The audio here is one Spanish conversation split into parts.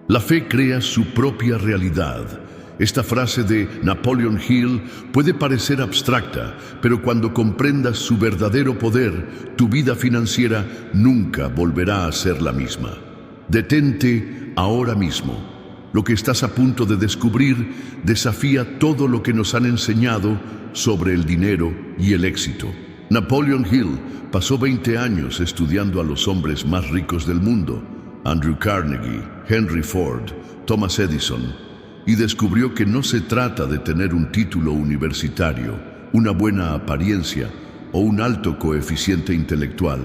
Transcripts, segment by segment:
La fe crea su propia realidad. Esta frase de Napoleon Hill puede parecer abstracta, pero cuando comprendas su verdadero poder, tu vida financiera nunca volverá a ser la misma. Detente ahora mismo. Lo que estás a punto de descubrir desafía todo lo que nos han enseñado sobre el dinero y el éxito. Napoleon Hill pasó 20 años estudiando a los hombres más ricos del mundo, Andrew Carnegie, Henry Ford, Thomas Edison, y descubrió que no se trata de tener un título universitario, una buena apariencia o un alto coeficiente intelectual.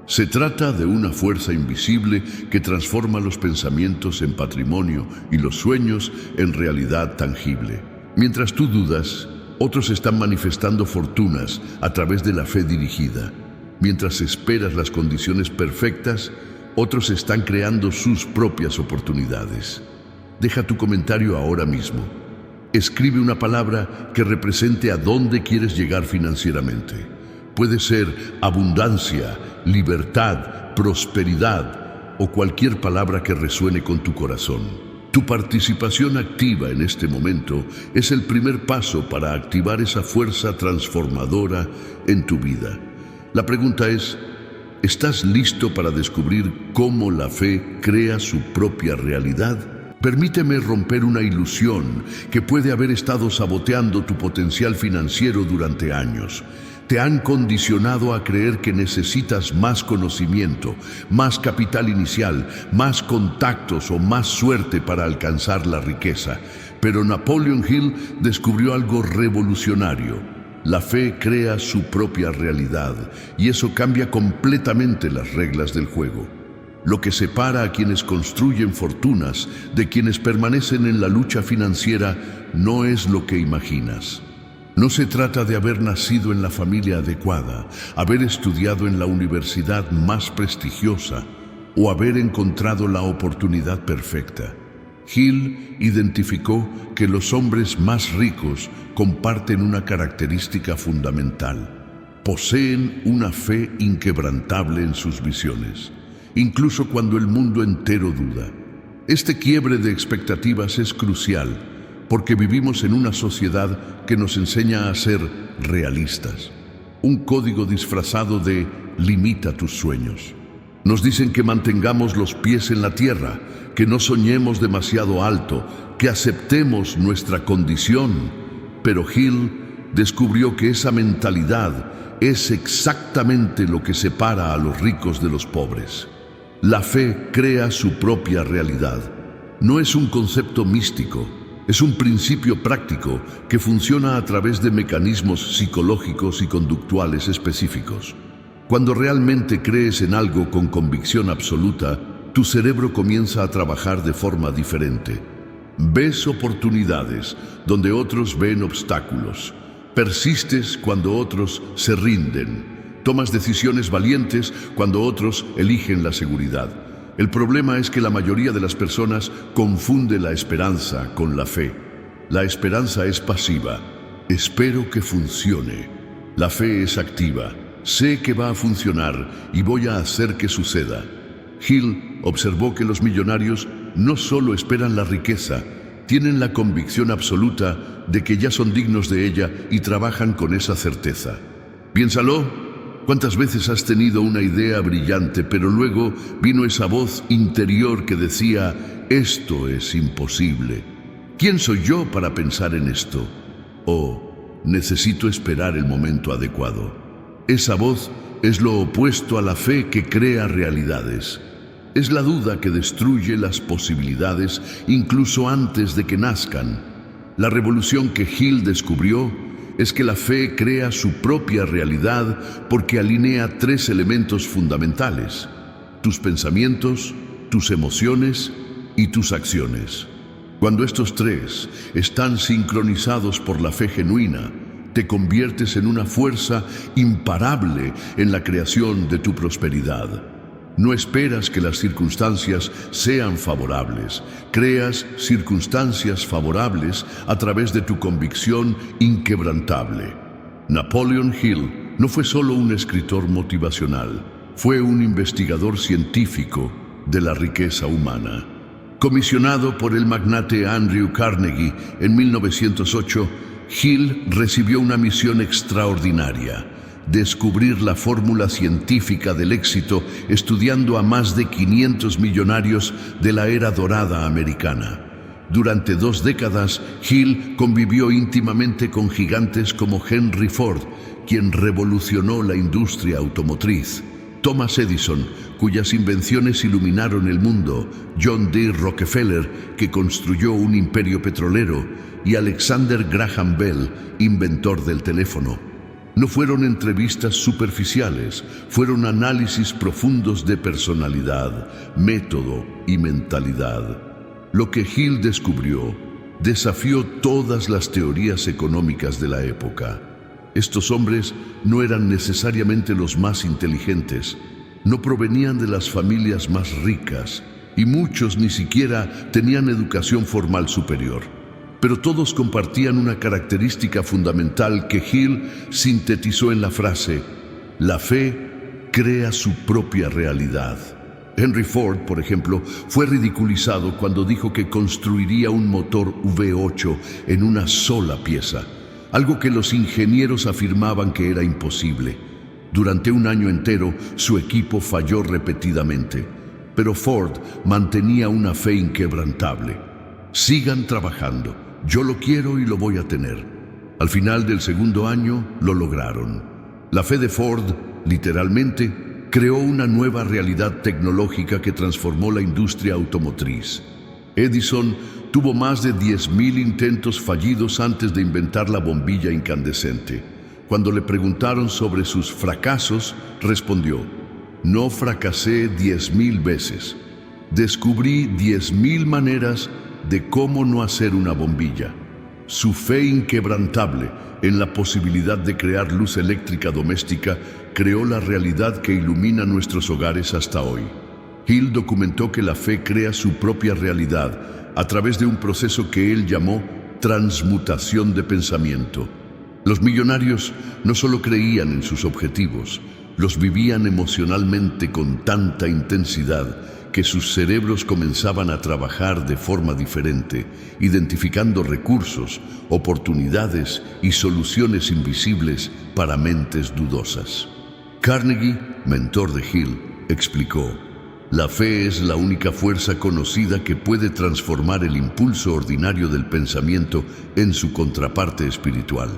Se trata de una fuerza invisible que transforma los pensamientos en patrimonio y los sueños en realidad tangible. Mientras tú dudas, otros están manifestando fortunas a través de la fe dirigida. Mientras esperas las condiciones perfectas, otros están creando sus propias oportunidades. Deja tu comentario ahora mismo. Escribe una palabra que represente a dónde quieres llegar financieramente. Puede ser abundancia, libertad, prosperidad o cualquier palabra que resuene con tu corazón. Tu participación activa en este momento es el primer paso para activar esa fuerza transformadora en tu vida. La pregunta es, ¿estás listo para descubrir cómo la fe crea su propia realidad? Permíteme romper una ilusión que puede haber estado saboteando tu potencial financiero durante años. Te han condicionado a creer que necesitas más conocimiento, más capital inicial, más contactos o más suerte para alcanzar la riqueza. Pero Napoleon Hill descubrió algo revolucionario. La fe crea su propia realidad y eso cambia completamente las reglas del juego. Lo que separa a quienes construyen fortunas de quienes permanecen en la lucha financiera no es lo que imaginas. No se trata de haber nacido en la familia adecuada, haber estudiado en la universidad más prestigiosa o haber encontrado la oportunidad perfecta. Hill identificó que los hombres más ricos comparten una característica fundamental. Poseen una fe inquebrantable en sus visiones, incluso cuando el mundo entero duda. Este quiebre de expectativas es crucial porque vivimos en una sociedad que nos enseña a ser realistas. Un código disfrazado de limita tus sueños. Nos dicen que mantengamos los pies en la tierra, que no soñemos demasiado alto, que aceptemos nuestra condición. Pero Hill descubrió que esa mentalidad es exactamente lo que separa a los ricos de los pobres. La fe crea su propia realidad. No es un concepto místico, es un principio práctico que funciona a través de mecanismos psicológicos y conductuales específicos. Cuando realmente crees en algo con convicción absoluta, tu cerebro comienza a trabajar de forma diferente. Ves oportunidades donde otros ven obstáculos. Persistes cuando otros se rinden. Tomas decisiones valientes cuando otros eligen la seguridad. El problema es que la mayoría de las personas confunde la esperanza con la fe. La esperanza es pasiva. Espero que funcione. La fe es activa. Sé que va a funcionar y voy a hacer que suceda. Hill observó que los millonarios no solo esperan la riqueza, tienen la convicción absoluta de que ya son dignos de ella y trabajan con esa certeza. Piénsalo. ¿Cuántas veces has tenido una idea brillante, pero luego vino esa voz interior que decía, esto es imposible? ¿Quién soy yo para pensar en esto? O necesito esperar el momento adecuado. Esa voz es lo opuesto a la fe que crea realidades. Es la duda que destruye las posibilidades incluso antes de que nazcan. La revolución que Hill descubrió es que la fe crea su propia realidad porque alinea tres elementos fundamentales: tus pensamientos, tus emociones y tus acciones. Cuando estos tres están sincronizados por la fe genuina, te conviertes en una fuerza imparable en la creación de tu prosperidad. No esperas que las circunstancias sean favorables. Creas circunstancias favorables a través de tu convicción inquebrantable. Napoleon Hill no fue solo un escritor motivacional, fue un investigador científico de la riqueza humana. Comisionado por el magnate Andrew Carnegie en 1908, Hill recibió una misión extraordinaria: descubrir la fórmula científica del éxito estudiando a más de 500 millonarios de la era dorada americana. Durante 2 décadas, Hill convivió íntimamente con gigantes como Henry Ford, quien revolucionó la industria automotriz; Thomas Edison, cuyas invenciones iluminaron el mundo; John D. Rockefeller, que construyó un imperio petrolero; y Alexander Graham Bell, inventor del teléfono. No fueron entrevistas superficiales, fueron análisis profundos de personalidad, método y mentalidad. Lo que Hill descubrió desafió todas las teorías económicas de la época. Estos hombres no eran necesariamente los más inteligentes, no provenían de las familias más ricas, y muchos ni siquiera tenían educación formal superior. Pero todos compartían una característica fundamental que Hill sintetizó en la frase: la fe crea su propia realidad. Henry Ford, por ejemplo, fue ridiculizado cuando dijo que construiría un motor V8 en una sola pieza, algo que los ingenieros afirmaban que era imposible. Durante un año entero, su equipo falló repetidamente, pero Ford mantenía una fe inquebrantable. Sigan trabajando, yo lo quiero y lo voy a tener. Al final del segundo año, lo lograron. La fe de Ford, literalmente, creó una nueva realidad tecnológica que transformó la industria automotriz. Edison tuvo más de 10.000 intentos fallidos antes de inventar la bombilla incandescente. Cuando le preguntaron sobre sus fracasos, respondió: no fracasé 10.000 veces. Descubrí 10.000 maneras de cómo no hacer una bombilla. Su fe inquebrantable en la posibilidad de crear luz eléctrica doméstica creó la realidad que ilumina nuestros hogares hasta hoy. Hill documentó que la fe crea su propia realidad a través de un proceso que él llamó transmutación de pensamiento. Los millonarios no solo creían en sus objetivos, los vivían emocionalmente con tanta intensidad que sus cerebros comenzaban a trabajar de forma diferente, identificando recursos, oportunidades y soluciones invisibles para mentes dudosas. Carnegie, mentor de Hill, explicó: la fe es la única fuerza conocida que puede transformar el impulso ordinario del pensamiento en su contraparte espiritual.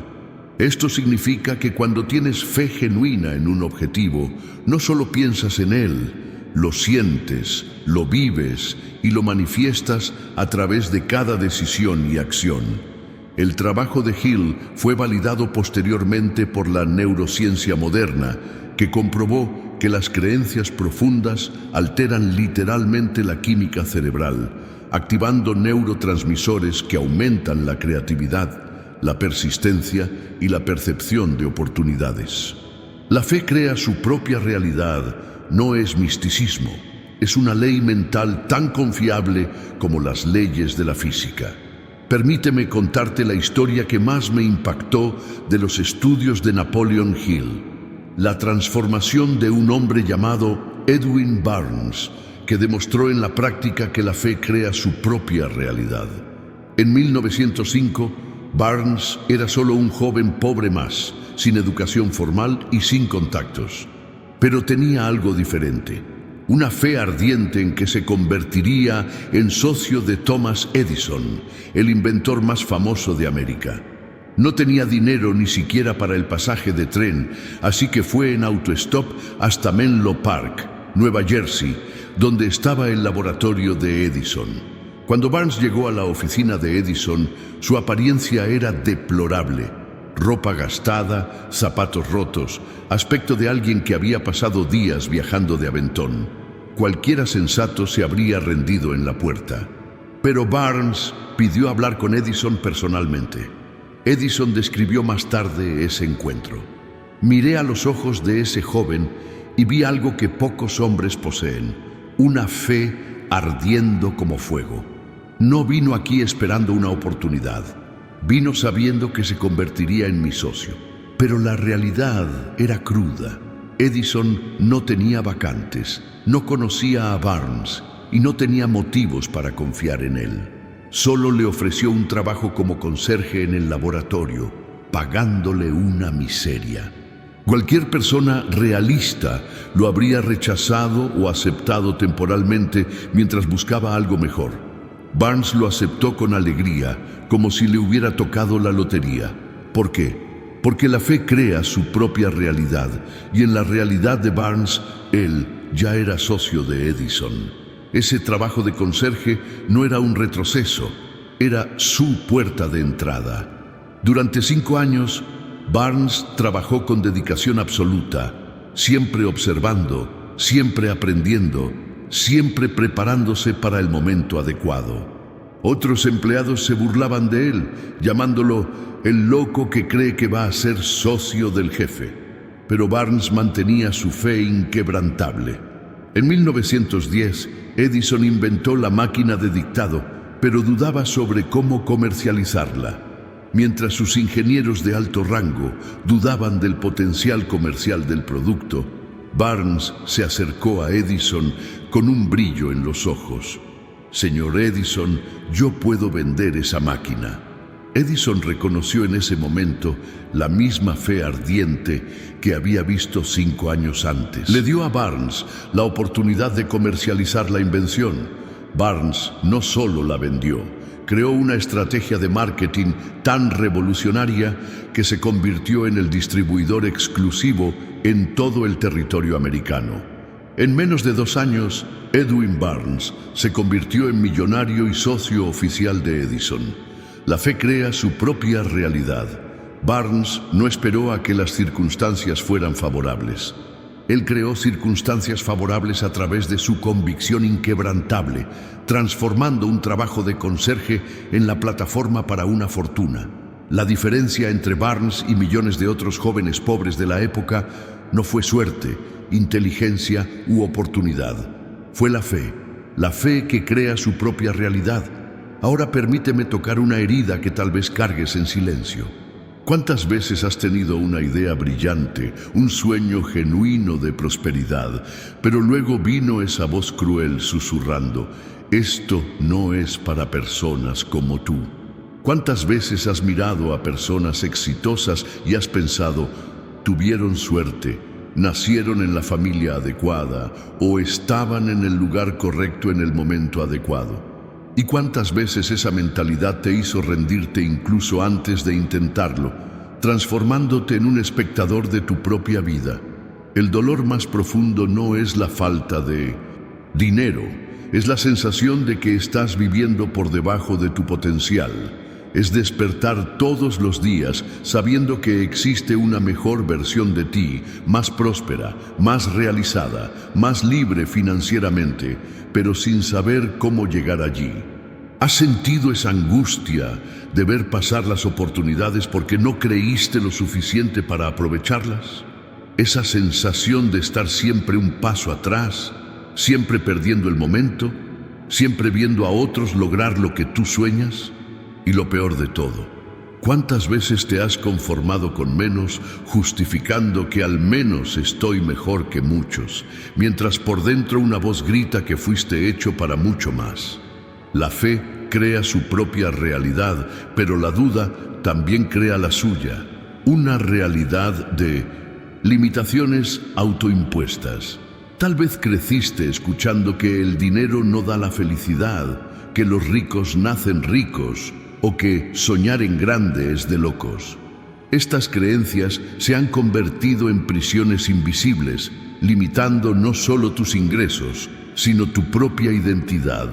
Esto significa que cuando tienes fe genuina en un objetivo, no solo piensas en él, lo sientes, lo vives y lo manifiestas a través de cada decisión y acción. El trabajo de Hill fue validado posteriormente por la neurociencia moderna, que comprobó que las creencias profundas alteran literalmente la química cerebral, activando neurotransmisores que aumentan la creatividad, la persistencia y la percepción de oportunidades. La fe crea su propia realidad. No es misticismo, es una ley mental tan confiable como las leyes de la física. Permíteme contarte la historia que más me impactó de los estudios de Napoleon Hill: la transformación de un hombre llamado Edwin Barnes, que demostró en la práctica que la fe crea su propia realidad. En 1905, Barnes era solo un joven pobre más, sin educación formal y sin contactos. Pero tenía algo diferente: una fe ardiente en que se convertiría en socio de Thomas Edison, el inventor más famoso de América. No tenía dinero ni siquiera para el pasaje de tren, así que fue en autostop hasta Menlo Park, Nueva Jersey, donde estaba el laboratorio de Edison. Cuando Barnes llegó a la oficina de Edison, su apariencia era deplorable. Ropa gastada, zapatos rotos, aspecto de alguien que había pasado días viajando de aventón. Cualquiera sensato se habría rendido en la puerta. Pero Barnes pidió hablar con Edison personalmente. Edison describió más tarde ese encuentro: miré a los ojos de ese joven y vi algo que pocos hombres poseen: una fe ardiendo como fuego. No vino aquí esperando una oportunidad. Vino sabiendo que se convertiría en mi socio. Pero la realidad era cruda. Edison no tenía vacantes, no conocía a Barnes y no tenía motivos para confiar en él. Solo le ofreció un trabajo como conserje en el laboratorio, pagándole una miseria. Cualquier persona realista lo habría rechazado o aceptado temporalmente mientras buscaba algo mejor. Barnes lo aceptó con alegría, como si le hubiera tocado la lotería. ¿Por qué? Porque la fe crea su propia realidad, y en la realidad de Barnes, él ya era socio de Edison. Ese trabajo de conserje no era un retroceso, era su puerta de entrada. Durante 5 años, Barnes trabajó con dedicación absoluta, siempre observando, siempre aprendiendo, siempre preparándose para el momento adecuado. Otros empleados se burlaban de él, llamándolo el loco que cree que va a ser socio del jefe. Pero Barnes mantenía su fe inquebrantable. En 1910, Edison inventó la máquina de dictado, pero dudaba sobre cómo comercializarla. Mientras sus ingenieros de alto rango dudaban del potencial comercial del producto, Barnes se acercó a Edison con un brillo en los ojos. «Señor Edison, yo puedo vender esa máquina». Edison reconoció en ese momento la misma fe ardiente que había visto 5 años antes. Le dio a Barnes la oportunidad de comercializar la invención. Barnes no solo la vendió, creó una estrategia de marketing tan revolucionaria que se convirtió en el distribuidor exclusivo en todo el territorio americano. En menos de 2 años, Edwin Barnes se convirtió en millonario y socio oficial de Edison. La fe crea su propia realidad. Barnes no esperó a que las circunstancias fueran favorables. Él creó circunstancias favorables a través de su convicción inquebrantable, transformando un trabajo de conserje en la plataforma para una fortuna. La diferencia entre Barnes y millones de otros jóvenes pobres de la época no fue suerte, inteligencia u oportunidad. Fue la fe que crea su propia realidad. Ahora permíteme tocar una herida que tal vez cargues en silencio. ¿Cuántas veces has tenido una idea brillante, un sueño genuino de prosperidad, pero luego vino esa voz cruel susurrando, esto no es para personas como tú? ¿Cuántas veces has mirado a personas exitosas y has pensado, tuvieron suerte, nacieron en la familia adecuada o estaban en el lugar correcto en el momento adecuado? ¿Y cuántas veces esa mentalidad te hizo rendirte incluso antes de intentarlo, transformándote en un espectador de tu propia vida? El dolor más profundo no es la falta de dinero, es la sensación de que estás viviendo por debajo de tu potencial. Es despertar todos los días sabiendo que existe una mejor versión de ti, más próspera, más realizada, más libre financieramente, pero sin saber cómo llegar allí. ¿Has sentido esa angustia de ver pasar las oportunidades porque no creíste lo suficiente para aprovecharlas? Esa sensación de estar siempre un paso atrás, siempre perdiendo el momento, siempre viendo a otros lograr lo que tú sueñas. Y lo peor de todo, ¿cuántas veces te has conformado con menos, justificando que al menos estoy mejor que muchos, mientras por dentro una voz grita que fuiste hecho para mucho más? La fe crea su propia realidad, pero la duda también crea la suya, una realidad de limitaciones autoimpuestas. Tal vez creciste escuchando que el dinero no da la felicidad, que los ricos nacen ricos, o que soñar en grande es de locos. Estas creencias se han convertido en prisiones invisibles, limitando no solo tus ingresos, sino tu propia identidad.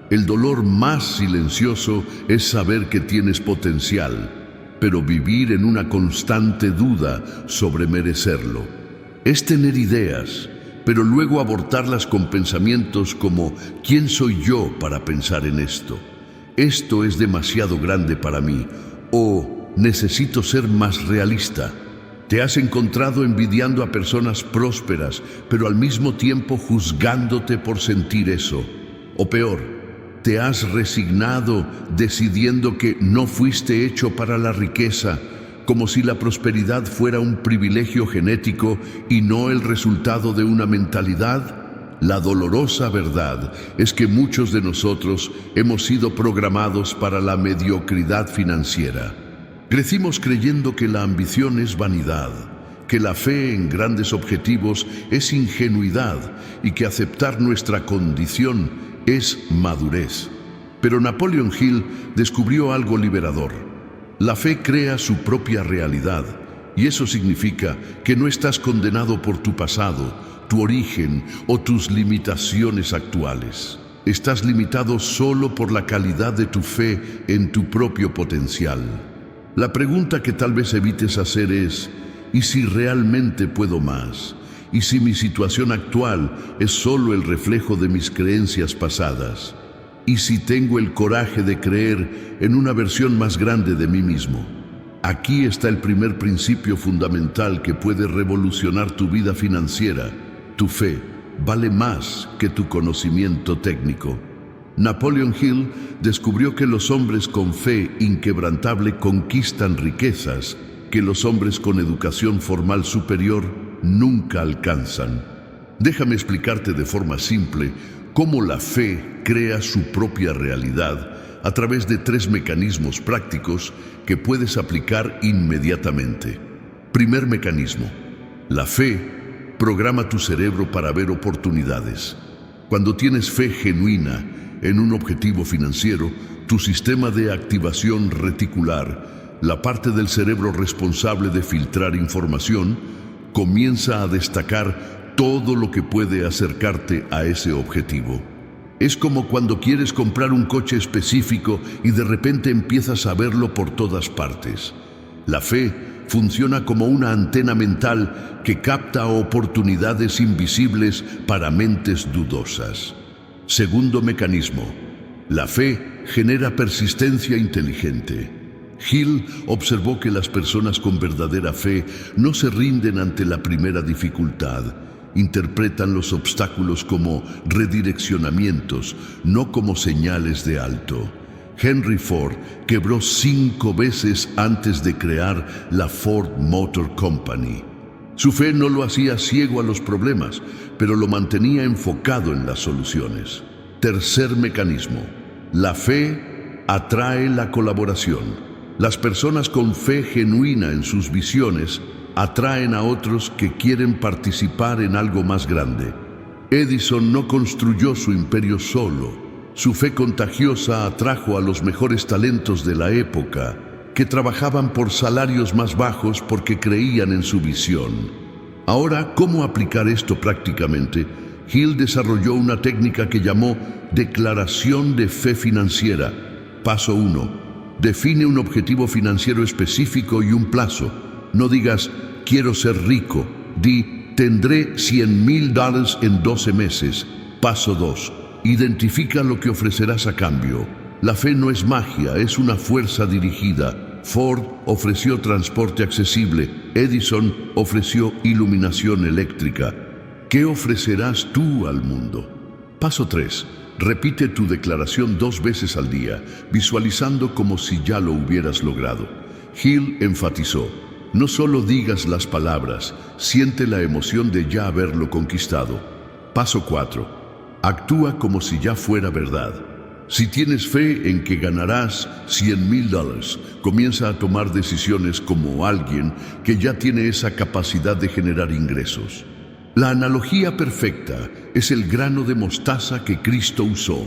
El dolor más silencioso es saber que tienes potencial, pero vivir en una constante duda sobre merecerlo. Es tener ideas, pero luego abortarlas con pensamientos como ¿quién soy yo para pensar en esto? Esto es demasiado grande para mí, o necesito ser más realista. Te has encontrado envidiando a personas prósperas, pero al mismo tiempo juzgándote por sentir eso. O peor, te has resignado decidiendo que no fuiste hecho para la riqueza, como si la prosperidad fuera un privilegio genético y no el resultado de una mentalidad. La dolorosa verdad es que muchos de nosotros hemos sido programados para la mediocridad financiera. Crecimos creyendo que la ambición es vanidad, que la fe en grandes objetivos es ingenuidad y que aceptar nuestra condición es madurez. Pero Napoleon Hill descubrió algo liberador. La fe crea su propia realidad, y eso significa que no estás condenado por tu pasado, tu origen o tus limitaciones actuales. Estás limitado solo por la calidad de tu fe en tu propio potencial. La pregunta que tal vez evites hacer es: ¿y si realmente puedo más? ¿Y si mi situación actual es solo el reflejo de mis creencias pasadas? ¿Y si tengo el coraje de creer en una versión más grande de mí mismo? Aquí está el primer principio fundamental que puede revolucionar tu vida financiera. Tu fe vale más que tu conocimiento técnico. Napoleon Hill descubrió que los hombres con fe inquebrantable conquistan riquezas que los hombres con educación formal superior nunca alcanzan. Déjame explicarte de forma simple cómo la fe crea su propia realidad a través de 3 mecanismos prácticos que puedes aplicar inmediatamente. Primer mecanismo: la fe programa tu cerebro para ver oportunidades. Cuando tienes fe genuina en un objetivo financiero, tu sistema de activación reticular, la parte del cerebro responsable de filtrar información, comienza a destacar todo lo que puede acercarte a ese objetivo. Es como cuando quieres comprar un coche específico y de repente empiezas a verlo por todas partes. La fe funciona como una antena mental que capta oportunidades invisibles para mentes dudosas. Segundo mecanismo: la fe genera persistencia inteligente. Hill observó que las personas con verdadera fe no se rinden ante la primera dificultad. Interpretan los obstáculos como redireccionamientos, no como señales de alto. Henry Ford quebró 5 veces antes de crear la Ford Motor Company. Su fe no lo hacía ciego a los problemas, pero lo mantenía enfocado en las soluciones. Tercer mecanismo: la fe atrae la colaboración. Las personas con fe genuina en sus visiones atraen a otros que quieren participar en algo más grande. Edison no construyó su imperio solo. Su fe contagiosa atrajo a los mejores talentos de la época, que trabajaban por salarios más bajos porque creían en su visión. Ahora, ¿cómo aplicar esto prácticamente? Hill desarrolló una técnica que llamó declaración de fe financiera. Paso 1. Define un objetivo financiero específico y un plazo. No digas, quiero ser rico. Di, tendré $100,000 en 12 meses. Paso 2. Identifica lo que ofrecerás a cambio. La fe no es magia, es una fuerza dirigida. Ford ofreció transporte accesible. Edison ofreció iluminación eléctrica. ¿Qué ofrecerás tú al mundo? Paso 3. Repite tu declaración 2 veces al día, visualizando como si ya lo hubieras logrado. Hill enfatizó: no solo digas las palabras, siente la emoción de ya haberlo conquistado. Paso 4. Actúa como si ya fuera verdad. Si tienes fe en que ganarás $100,000, comienza a tomar decisiones como alguien que ya tiene esa capacidad de generar ingresos. La analogía perfecta es el grano de mostaza que Cristo usó.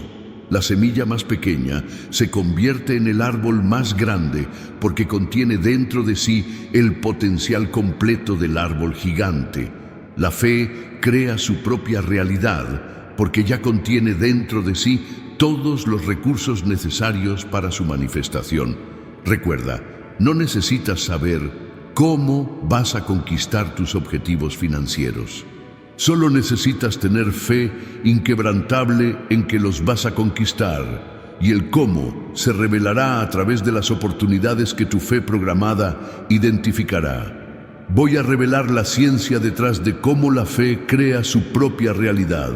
La semilla más pequeña se convierte en el árbol más grande porque contiene dentro de sí el potencial completo del árbol gigante. La fe crea su propia realidad porque ya contiene dentro de sí todos los recursos necesarios para su manifestación. Recuerda, no necesitas saber cómo vas a conquistar tus objetivos financieros. Solo necesitas tener fe inquebrantable en que los vas a conquistar, y el cómo se revelará a través de las oportunidades que tu fe programada identificará. Voy a revelar la ciencia detrás de cómo la fe crea su propia realidad,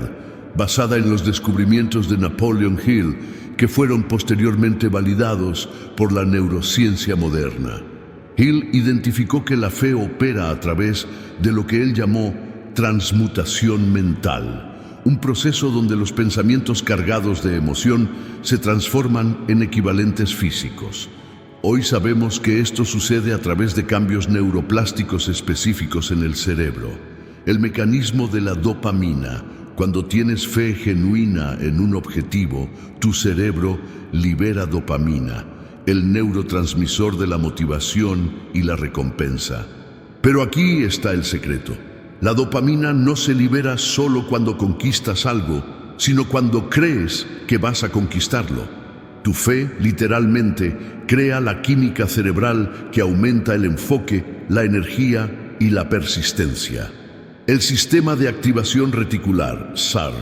basada en los descubrimientos de Napoleon Hill, que fueron posteriormente validados por la neurociencia moderna. Hill identificó que la fe opera a través de lo que él llamó transmutación mental, un proceso donde los pensamientos cargados de emoción se transforman en equivalentes físicos. Hoy sabemos que esto sucede a través de cambios neuroplásticos específicos en el cerebro. El mecanismo de la dopamina. Cuando tienes fe genuina en un objetivo, tu cerebro libera dopamina, el neurotransmisor de la motivación y la recompensa. Pero aquí está el secreto. La dopamina no se libera solo cuando conquistas algo, sino cuando crees que vas a conquistarlo. Tu fe, literalmente, crea la química cerebral que aumenta el enfoque, la energía y la persistencia. El sistema de activación reticular, SAR.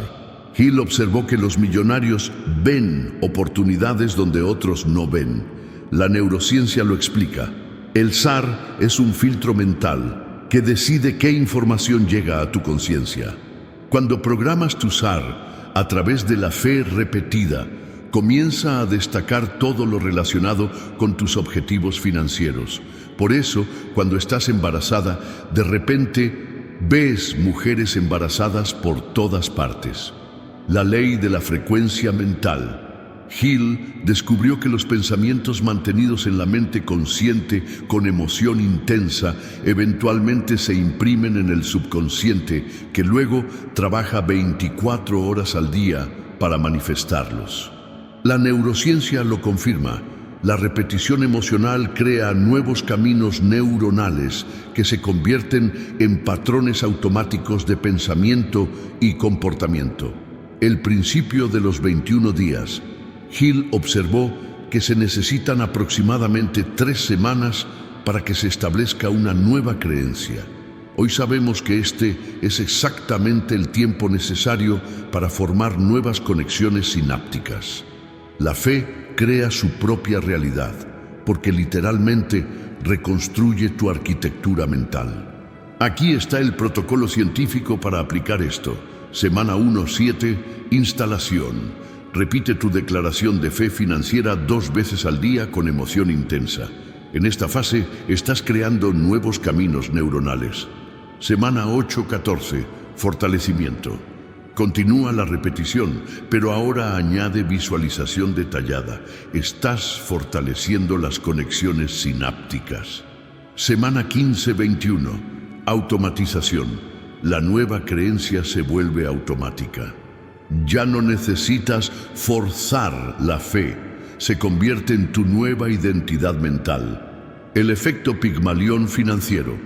Hill observó que los millonarios ven oportunidades donde otros no ven. La neurociencia lo explica. El SAR es un filtro mental que decide qué información llega a tu conciencia. Cuando programas tu SAR a través de la fe repetida, comienza a destacar todo lo relacionado con tus objetivos financieros. Por eso, cuando estás embarazada, de repente ves mujeres embarazadas por todas partes. La ley de la frecuencia mental. Hill descubrió que los pensamientos mantenidos en la mente consciente con emoción intensa eventualmente se imprimen en el subconsciente, que luego trabaja 24 horas al día para manifestarlos. La neurociencia lo confirma. La repetición emocional crea nuevos caminos neuronales que se convierten en patrones automáticos de pensamiento y comportamiento. El principio de los 21 días. Hill observó que se necesitan aproximadamente 3 semanas para que se establezca una nueva creencia. Hoy sabemos que este es exactamente el tiempo necesario para formar nuevas conexiones sinápticas. La fe crea su propia realidad, porque literalmente reconstruye tu arquitectura mental. Aquí está el protocolo científico para aplicar esto. Semana 1-7, instalación. Repite tu declaración de fe financiera 2 veces al día con emoción intensa. En esta fase estás creando nuevos caminos neuronales. Semana 8-14, fortalecimiento. Continúa la repetición, pero ahora añade visualización detallada. Estás fortaleciendo las conexiones sinápticas. Semana 15-21, automatización. La nueva creencia se vuelve automática. Ya no necesitas forzar la fe, se convierte en tu nueva identidad mental. El efecto Pigmalión financiero.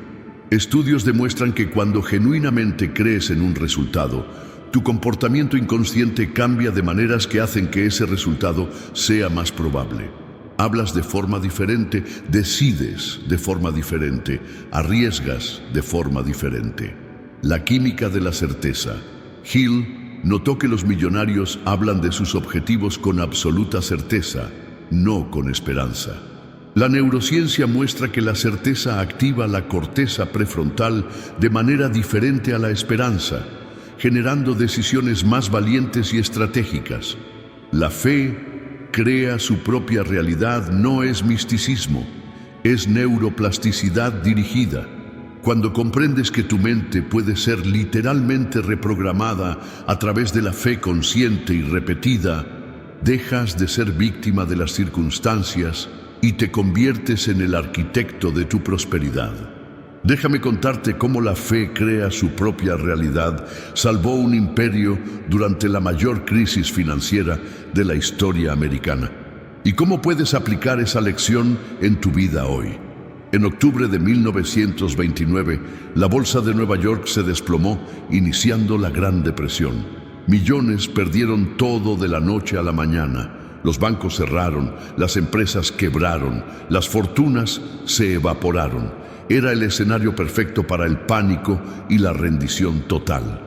Estudios demuestran que cuando genuinamente crees en un resultado, tu comportamiento inconsciente cambia de maneras que hacen que ese resultado sea más probable. Hablas de forma diferente, decides de forma diferente, arriesgas de forma diferente. La química de la certeza. Hill notó que los millonarios hablan de sus objetivos con absoluta certeza, no con esperanza. La neurociencia muestra que la certeza activa la corteza prefrontal de manera diferente a la esperanza, generando decisiones más valientes y estratégicas. La fe crea su propia realidad, no es misticismo, es neuroplasticidad dirigida. Cuando comprendes que tu mente puede ser literalmente reprogramada a través de la fe consciente y repetida, dejas de ser víctima de las circunstancias y te conviertes en el arquitecto de tu prosperidad. Déjame contarte cómo la fe crea su propia realidad, salvó un imperio durante la mayor crisis financiera de la historia americana. ¿Y cómo puedes aplicar esa lección en tu vida hoy? En octubre de 1929, la bolsa de Nueva York se desplomó, iniciando la Gran Depresión. Millones perdieron todo de la noche a la mañana. Los bancos cerraron, las empresas quebraron, las fortunas se evaporaron. Era el escenario perfecto para el pánico y la rendición total.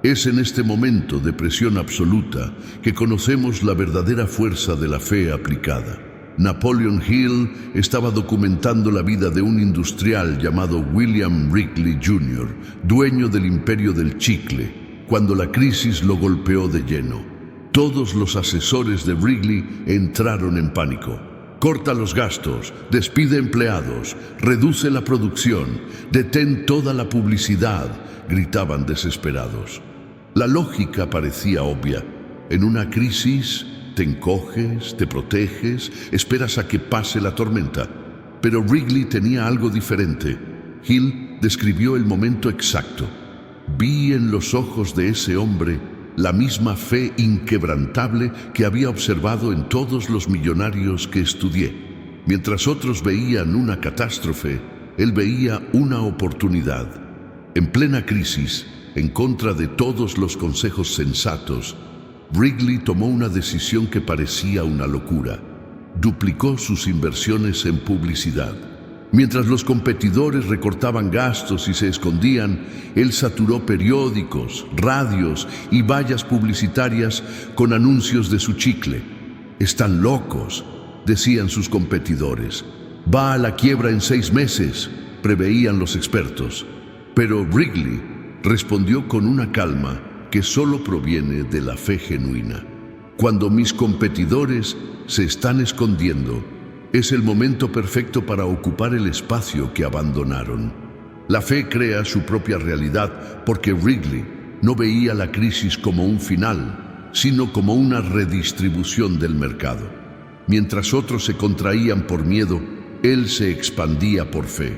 Es en este momento de presión absoluta que conocemos la verdadera fuerza de la fe aplicada. Napoleon Hill estaba documentando la vida de un industrial llamado William Wrigley Jr., dueño del imperio del chicle, cuando la crisis lo golpeó de lleno. Todos los asesores de Wrigley entraron en pánico. Corta los gastos, despide empleados, reduce la producción, detén toda la publicidad, gritaban desesperados. La lógica parecía obvia. En una crisis te encoges, te proteges, esperas a que pase la tormenta. Pero Wrigley tenía algo diferente. Hill describió el momento exacto. Vi en los ojos de ese hombre la misma fe inquebrantable que había observado en todos los millonarios que estudié. Mientras otros veían una catástrofe, él veía una oportunidad. En plena crisis, en contra de todos los consejos sensatos, Wrigley tomó una decisión que parecía una locura. Duplicó sus inversiones en publicidad. Mientras los competidores recortaban gastos y se escondían, él saturó periódicos, radios y vallas publicitarias con anuncios de su chicle. «Están locos», decían sus competidores. «Va a la quiebra en 6 meses», preveían los expertos. Pero Wrigley respondió con una calma que solo proviene de la fe genuina. «Cuando mis competidores se están escondiendo, es el momento perfecto para ocupar el espacio que abandonaron». La fe crea su propia realidad porque Wrigley no veía la crisis como un final, sino como una redistribución del mercado. Mientras otros se contraían por miedo, él se expandía por fe.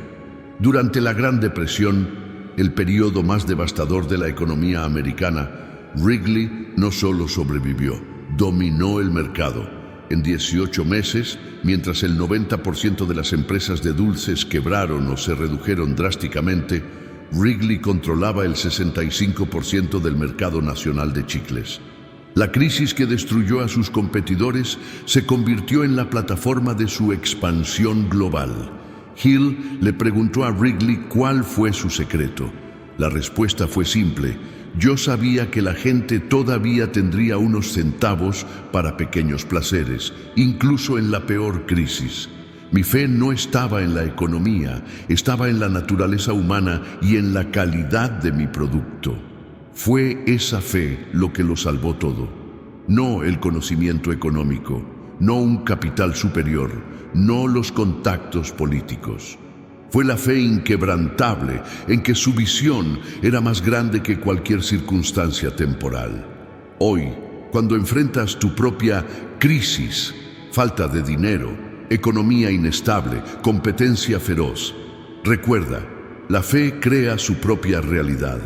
Durante la Gran Depresión, el periodo más devastador de la economía americana, Wrigley no solo sobrevivió, dominó el mercado. En 18 meses, mientras el 90% de las empresas de dulces quebraron o se redujeron drásticamente, Wrigley controlaba el 65% del mercado nacional de chicles. La crisis que destruyó a sus competidores se convirtió en la plataforma de su expansión global. Hill le preguntó a Wrigley cuál fue su secreto. La respuesta fue simple: «Yo sabía que la gente todavía tendría unos centavos para pequeños placeres, incluso en la peor crisis. Mi fe no estaba en la economía, estaba en la naturaleza humana y en la calidad de mi producto». Fue esa fe lo que lo salvó todo. No el conocimiento económico, no un capital superior, no los contactos políticos. Fue la fe inquebrantable en que su visión era más grande que cualquier circunstancia temporal. Hoy, cuando enfrentas tu propia crisis, falta de dinero, economía inestable, competencia feroz, recuerda, la fe crea su propia realidad.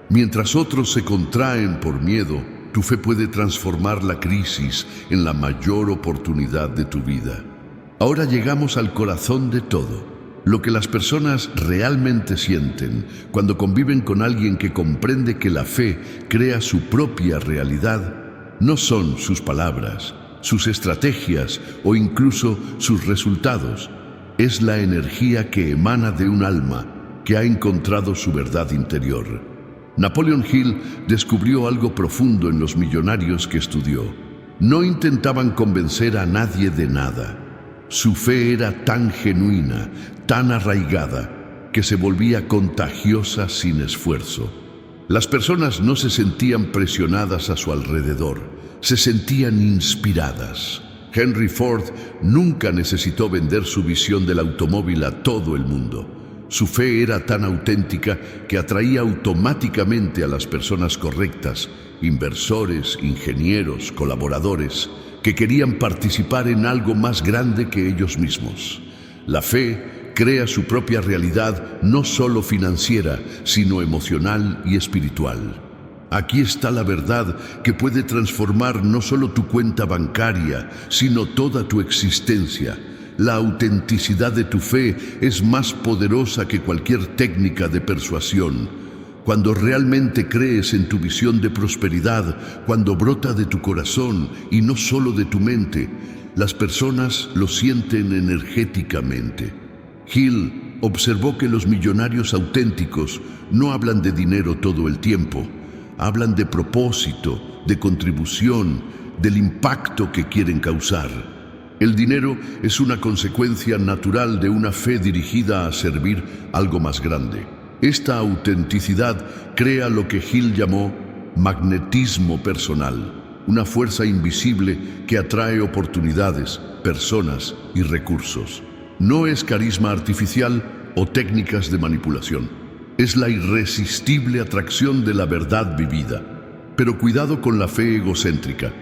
Mientras otros se contraen por miedo, tu fe puede transformar la crisis en la mayor oportunidad de tu vida. Ahora llegamos al corazón de todo. Lo que las personas realmente sienten cuando conviven con alguien que comprende que la fe crea su propia realidad no son sus palabras, sus estrategias o incluso sus resultados. Es la energía que emana de un alma que ha encontrado su verdad interior. Napoleon Hill descubrió algo profundo en los millonarios que estudió. No intentaban convencer a nadie de nada. Su fe era tan genuina, tan arraigada, que se volvía contagiosa sin esfuerzo. Las personas no se sentían presionadas a su alrededor, se sentían inspiradas. Henry Ford nunca necesitó vender su visión del automóvil a todo el mundo. Su fe era tan auténtica que atraía automáticamente a las personas correctas, inversores, ingenieros, colaboradores, que querían participar en algo más grande que ellos mismos. La fe crea su propia realidad, no solo financiera, sino emocional y espiritual. Aquí está la verdad que puede transformar no solo tu cuenta bancaria, sino toda tu existencia. La autenticidad de tu fe es más poderosa que cualquier técnica de persuasión. Cuando realmente crees en tu visión de prosperidad, cuando brota de tu corazón y no solo de tu mente, las personas lo sienten energéticamente. Hill observó que los millonarios auténticos no hablan de dinero todo el tiempo. Hablan de propósito, de contribución, del impacto que quieren causar. El dinero es una consecuencia natural de una fe dirigida a servir algo más grande. Esta autenticidad crea lo que Hill llamó magnetismo personal, una fuerza invisible que atrae oportunidades, personas y recursos. No es carisma artificial o técnicas de manipulación. Es la irresistible atracción de la verdad vivida. Pero cuidado con la fe egocéntrica.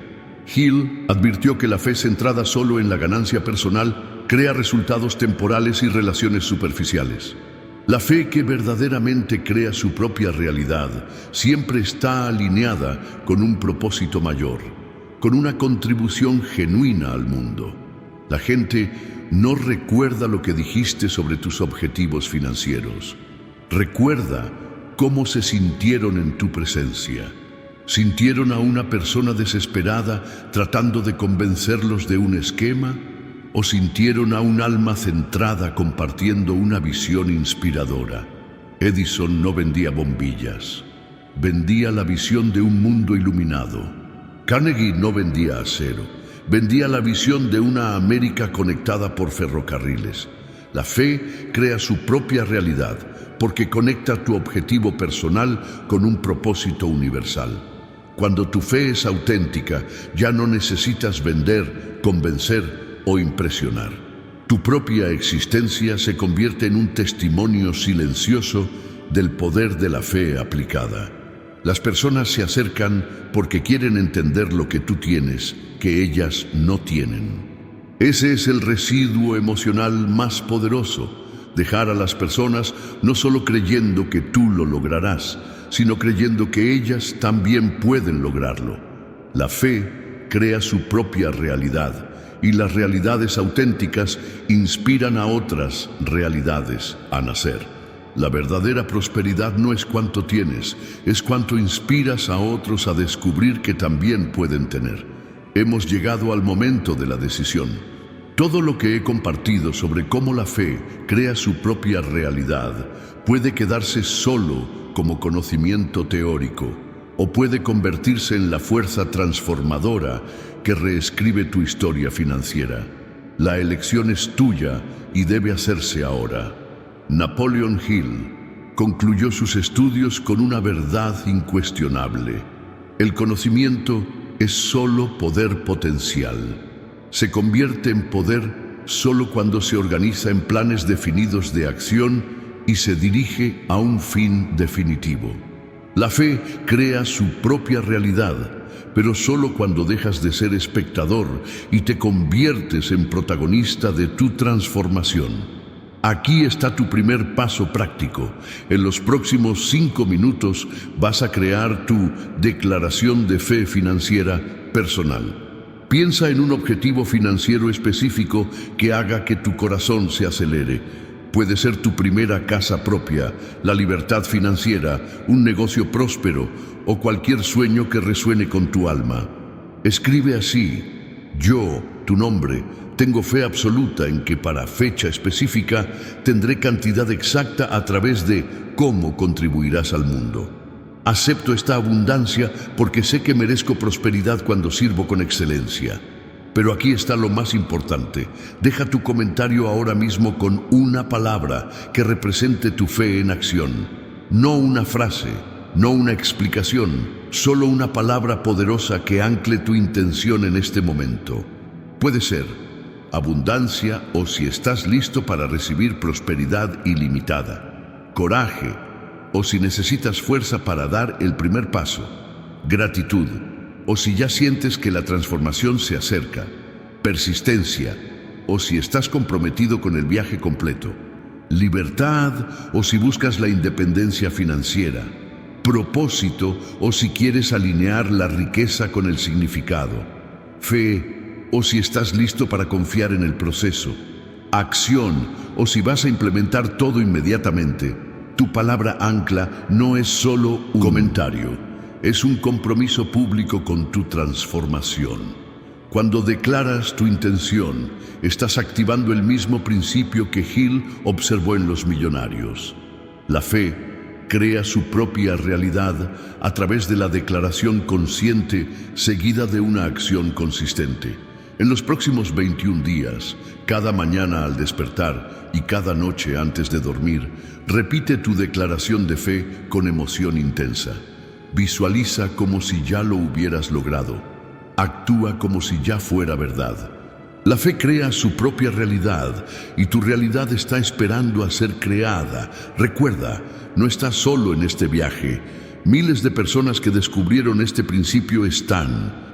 Hill advirtió que la fe centrada solo en la ganancia personal crea resultados temporales y relaciones superficiales. La fe que verdaderamente crea su propia realidad siempre está alineada con un propósito mayor, con una contribución genuina al mundo. La gente no recuerda lo que dijiste sobre tus objetivos financieros. Recuerda cómo se sintieron en tu presencia. ¿Sintieron a una persona desesperada tratando de convencerlos de un esquema? ¿O sintieron a un alma centrada compartiendo una visión inspiradora? Edison no vendía bombillas, vendía la visión de un mundo iluminado. Carnegie no vendía acero, vendía la visión de una América conectada por ferrocarriles. La fe crea su propia realidad porque conecta tu objetivo personal con un propósito universal. Cuando tu fe es auténtica, ya no necesitas vender, convencer o impresionar. Tu propia existencia se convierte en un testimonio silencioso del poder de la fe aplicada. Las personas se acercan porque quieren entender lo que tú tienes, que ellas no tienen. Ese es el residuo emocional más poderoso. Dejar a las personas no solo creyendo que tú lo lograrás, sino creyendo que ellas también pueden lograrlo. La fe crea su propia realidad y las realidades auténticas inspiran a otras realidades a nacer. La verdadera prosperidad no es cuánto tienes, es cuánto inspiras a otros a descubrir que también pueden tener. Hemos llegado al momento de la decisión. Todo lo que he compartido sobre cómo la fe crea su propia realidad puede quedarse solo como conocimiento teórico o puede convertirse en la fuerza transformadora que reescribe tu historia financiera. La elección es tuya y debe hacerse ahora. Napoleon Hill concluyó sus estudios con una verdad incuestionable. El conocimiento es solo poder potencial. Se convierte en poder solo cuando se organiza en planes definidos de acción y se dirige a un fin definitivo. La fe crea su propia realidad, pero solo cuando dejas de ser espectador y te conviertes en protagonista de tu transformación. Aquí está tu primer paso práctico. En los próximos 5 minutos vas a crear tu declaración de fe financiera personal. Piensa en un objetivo financiero específico que haga que tu corazón se acelere. Puede ser tu primera casa propia, la libertad financiera, un negocio próspero o cualquier sueño que resuene con tu alma. Escribe así: yo, tu nombre, tengo fe absoluta en que para fecha específica tendré cantidad exacta a través de cómo contribuirás al mundo. Acepto esta abundancia porque sé que merezco prosperidad cuando sirvo con excelencia. Pero aquí está lo más importante. Deja tu comentario ahora mismo con una palabra que represente tu fe en acción. No una frase, no una explicación, solo una palabra poderosa que ancle tu intención en este momento. Puede ser abundancia o, si estás listo para recibir prosperidad ilimitada, coraje, o si necesitas fuerza para dar el primer paso, gratitud, o si ya sientes que la transformación se acerca, persistencia, o si estás comprometido con el viaje completo, libertad, o si buscas la independencia financiera, propósito, o si quieres alinear la riqueza con el significado, fe, o si estás listo para confiar en el proceso, acción, o si vas a implementar todo inmediatamente. Tu palabra ancla no es solo un comentario, es un compromiso público con tu transformación. Cuando declaras tu intención, estás activando el mismo principio que Hill observó en los millonarios. La fe crea su propia realidad a través de la declaración consciente seguida de una acción consistente. En los próximos 21 días, cada mañana al despertar y cada noche antes de dormir, repite tu declaración de fe con emoción intensa. Visualiza como si ya lo hubieras logrado. Actúa como si ya fuera verdad. La fe crea su propia realidad y tu realidad está esperando a ser creada. Recuerda, no estás solo en este viaje. Miles de personas que descubrieron este principio están